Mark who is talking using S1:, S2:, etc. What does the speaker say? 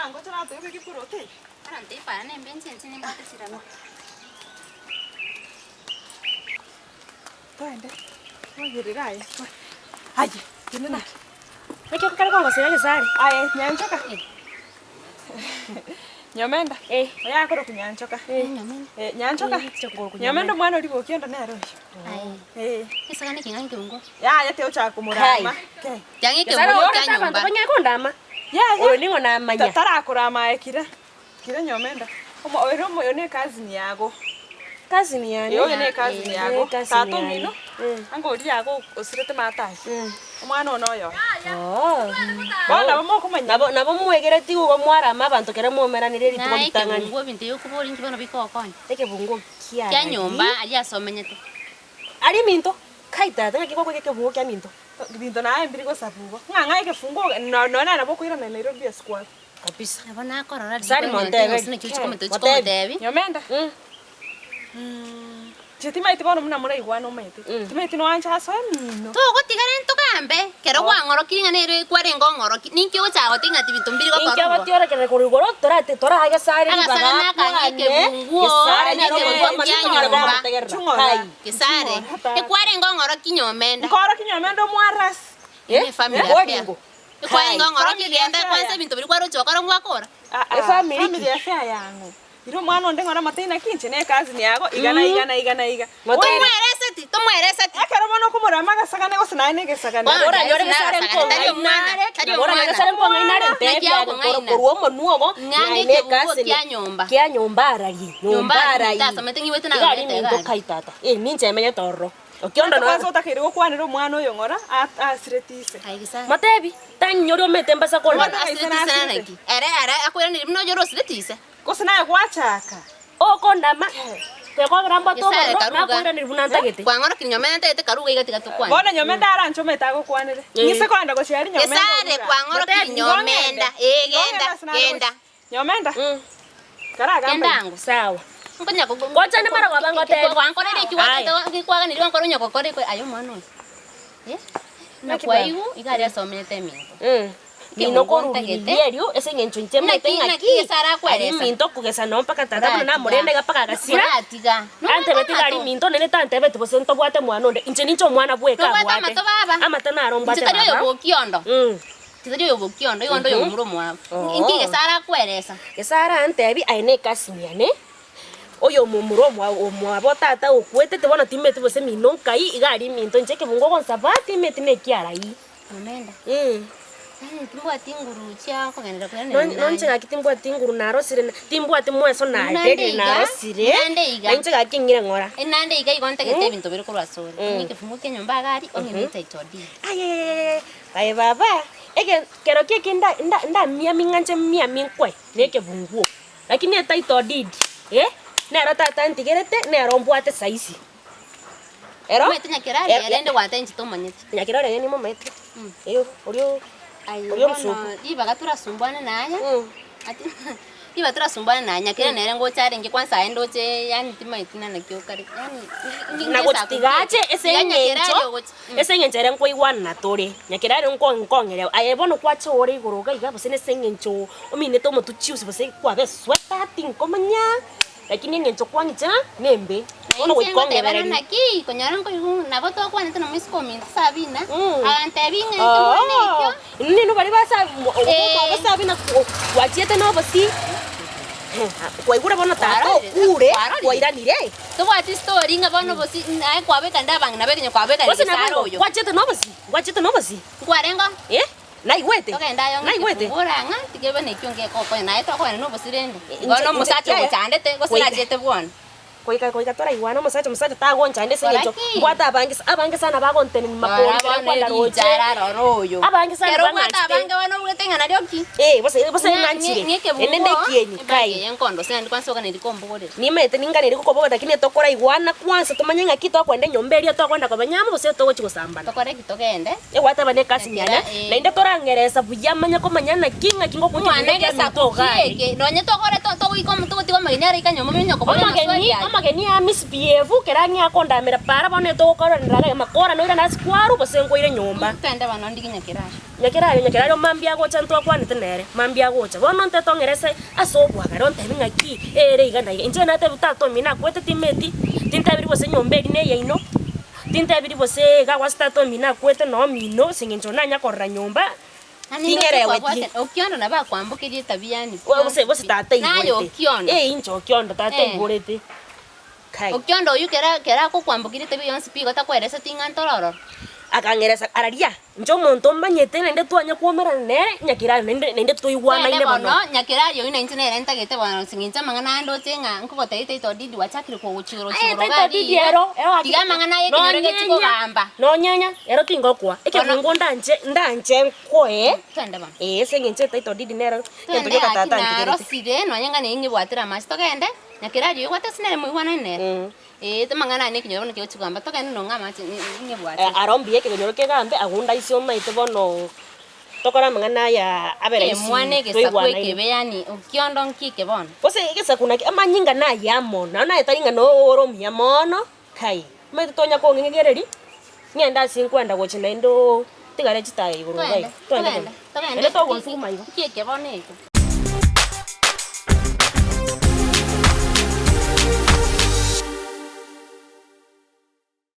S1: Wango tena tuwe kipurote.
S2: Ana ntipa ne mbenzi ntini mbate sirano.
S1: Twende. Wagirirai. Aje, tinena.
S3: Nake kukali kwa ngosera kesari.
S1: Aye, nyanchoka. Nyomenda. Oya akoro kunyanchoka.
S2: Nyomenda.
S1: Nyanchoka. Nyomenda mwana uri gukionda na aro.
S2: Ai. Kisa ni kinga ngungo.
S1: Ya yate ucha kumurama.
S2: Yangi ke mo
S3: kya nyumba. Banya kondama.
S1: Ya.
S3: Oyo ningo na manya.
S1: Tatara kurama ekira. Kira nyomenda. Omo oiro mo yone kazi ni yago.
S3: Kazi ni yani.
S1: Yo yone kazi ni yago. Tato mino. Ango uri yago osirete matashi. Omwana ono yo. Bana bamo kumanya.
S3: Nabo muwegere ti ugo mwarama abantu kera muomeranire rituko bitangani.
S2: Ngo bintu yo kubori nkibano bikokon.
S3: Eke bungo kia.
S2: Kya nyumba ali asomenyete.
S3: Ali minto. Kaita tanga kiko keke bungo kya minto.
S1: Binto na mbiri go sabugo. Nganga ike fungo no na bo kuira na Nairobi squad.
S3: Kabisa.
S2: Nabona korora.
S3: Sari Monteve.
S2: Sine kicho Monteve.
S1: Nyomenda. Jetima itibano muna mura igwano mete. Tumete no ancha so mino.
S2: To gotigare ntukambe. Kero gwangoro kiringa nere kware ngongoro. Ninki ucha gotinga tibito mbiri go korora.
S3: Ninki abatiora kere kurigoro tora haga sare ni baga.
S2: Aga sana ke bunguo.
S3: Sare ni
S2: nyumba. Kesare. E kware ngongoro kinyomenda.
S1: Ngoro kinyomenda mwaras.
S2: Ni familia yako. E kware ngongoro kigenda kwanza bintu biri kwaro chokora ngwakora.
S1: E familia afya yangu. Iro mwana onde ngora matena kinche ne kazi ni yago igana.
S2: Tumwerese ti.
S1: Akara mono kumurama gasagane go sinane gesagane.
S3: Ora nyore gesare mkonga. Ora gesare mkonga inare tebe koruo monuogo.
S2: Ngange ke kya nyumba.
S3: Kya nyumba aragi. Nyumba aragi.
S2: Tasa metengi wete na
S3: ngari minto kaitata. Ninche menye torro. Okiondo no.
S1: Kwanza utakiri go kwanira mwana uyo ngora asiretise.
S2: Aigisa.
S3: Matebi tanyoro metembasa kola.
S2: Asiretise naki. Ere akwira ni bino joro asiretise.
S1: Kosinaye gwachaka.
S3: Okondama. Kwa gramba to na kwira ni bunanta gete.
S2: Kwa ngoro kinyomenda tete karuga igati tukwana.
S1: Bona nyomenda arancho metago kwanire. Ngise kwanda go ciari nyomenda.
S2: Kesare kwa ngoro kinyomenda. Genda.
S1: Nyomenda. Karaga
S3: Kendangu sawa.
S2: Ngonya go.
S3: Ngocha ni mara wabango te.
S2: Kwa ngoro ni kiwata ngikwaga ni ngoro nyoko kore ko ayo mwana. Na kwa igu igari asomete mingo.
S3: Mino koruririo ese ngencho ncheme tengaki
S2: sara kwere
S3: minto kugesa no mpaka tata na murende gapaka gasira
S2: atiga
S3: ante beti gari minto nene tante beti bosento bwate mwana onde inche nicho mwana bweka bwate amata na romba te
S2: baba yo bokiondo titari yo bokiondo yondo yo muromo wa inki gesara kweresa
S3: gesara ante abi aine kasimiane oyo mumuromo wa botata okwete te bona timete bose mino kai igari minto ncheke bungo konsabati meti ne kiara yi
S2: amenda timbwa tinguru cha kugenda kwenda
S3: nonche gakitimbwa tinguru narosire timbwa timweso na nderi narosire nonche gakingire ngora
S2: enande iga igonte gete bintu biri kurwasore nikifumuke nyumba gari ongimita itodi
S3: aye baba ege kero kiki nda mia minganche mia minkwe neke bunguo lakini eta itodi nero tata ntigerete nero mbwate saisi ero
S2: metenya kirari yende watenchi tomanyete
S3: nyakirare ni momete iyo orio
S2: Oyo msupu. Iba gatura sumbwana nanya. Ati iba tura sumbwana nanya kile nere ngo chare nge kwanza endo che yani tima itina na kyokare. Yani
S3: na gotigache ese ngencho ngo iwana tore. Nyakirare nkongere ayebono kwacho ore igoroga iga bose ne sengencho. Omine to motuchiusi bose kwa be sweta tinkomanya. Lakini ngencho kwangicha nembe. Ono wikongere
S2: naki konyarango nabo to kwanete no miscomin sabina. Agante binga ikyo.
S3: Nino bali basa basa bina wachiete no basi. Kwa igura bona tato ure kwa iranire.
S2: To wati story ngabano bosi ai kwa beka ndabanga nabeka kwa beka ni saro yo.
S3: Wachiete no basi.
S2: Kwarengo?
S3: Na iwete.
S2: Okay ndayo
S3: na iwete.
S2: Uranga tigebe ne kyonge koko na eto kwa no basi rende. Ngono musacho kuchandete gosina jete bwana.
S3: Koika tora iwana musacho tagoncha ende senyecho. Kwata abange sana bagontene makori kwanda roje.
S2: Royo.
S3: Abange sana
S2: kero kwata abange wano uletenga na ryoki.
S3: Bose nanchire. Enende kienyi kai.
S2: Yenkondo sina ndikwanso kana ndikombogore.
S3: Nimete ningane ndikokoboga lakini tokora iwana kwanza tomanyanga kito kwende nyomberio to kwenda kwabanyama bose to gochigosambana.
S2: Tokore kitogende.
S3: Wata bane kasi nyana. Na inde torangeresa buyamanya ko manyana kinga kingo kunywa
S2: ndege sato gae. No nyeto kore to iko mtu tigo maginyara ikanyo mamenyo ko bone
S3: mageni ya misbehave kera nya kondamira para bone to ko ndara makora no ira na skwaru bose ngoire nyumba
S2: Tende bano ndiginya kirasho.
S3: nyakirayo mambia gocha ntwa kwanite nere mambia gocha bono nte tongerese asobwaga ronte ngaki ere igana inje na te butato mina kwete timeti tintabiri bose nyombe ri ne yaino tintabiri bose ga wastato mina kwete no mino singinjo na nyakorra nyumba tingerewe ti
S2: Okiondo na ba kwambukirie tabia ni.
S3: bose tate
S2: Nayo okiondo.
S3: injo okiondo tate igurete kai
S2: Okiondo uyu kera ko kwambukirie tabia yonsi pigo ta kweresa tingantororo.
S3: akangeresa araria njo muntu mbanyete nende twanya kuomera nere nyakira nende tuigwana ine bono
S2: nyakira yo ina internet entagete bono singinja mangana ndo tenga nkuko taite to didi wachakire ko guchiro chiro
S3: gari ero
S2: tiga mangana ye kinyorege chiko gamba
S3: no nyanya ero tingokwa ikifungo ndanje koe
S2: twende ba
S3: singinje taito didi nero
S2: twende katata ntigere sire no nyanga ne ingibwatira masto kende nyakira yo watasine muigwana nere temangana ne kinyoro ne kichugamba to kende no ngama ingibwatira
S3: arombie kinyoro gambe agunda icio maite bono tokora mangana ya abera isi
S2: mwane gesakwe kebeyani okiondo nkike bono
S3: bose gesakuna amanyinga na ya mono na etaringa no oromia mono kai maite tonya ko ngegereri ngenda sinkwenda gochina indo tigare chitaye iguru gai twende to go suma igo
S2: kike bono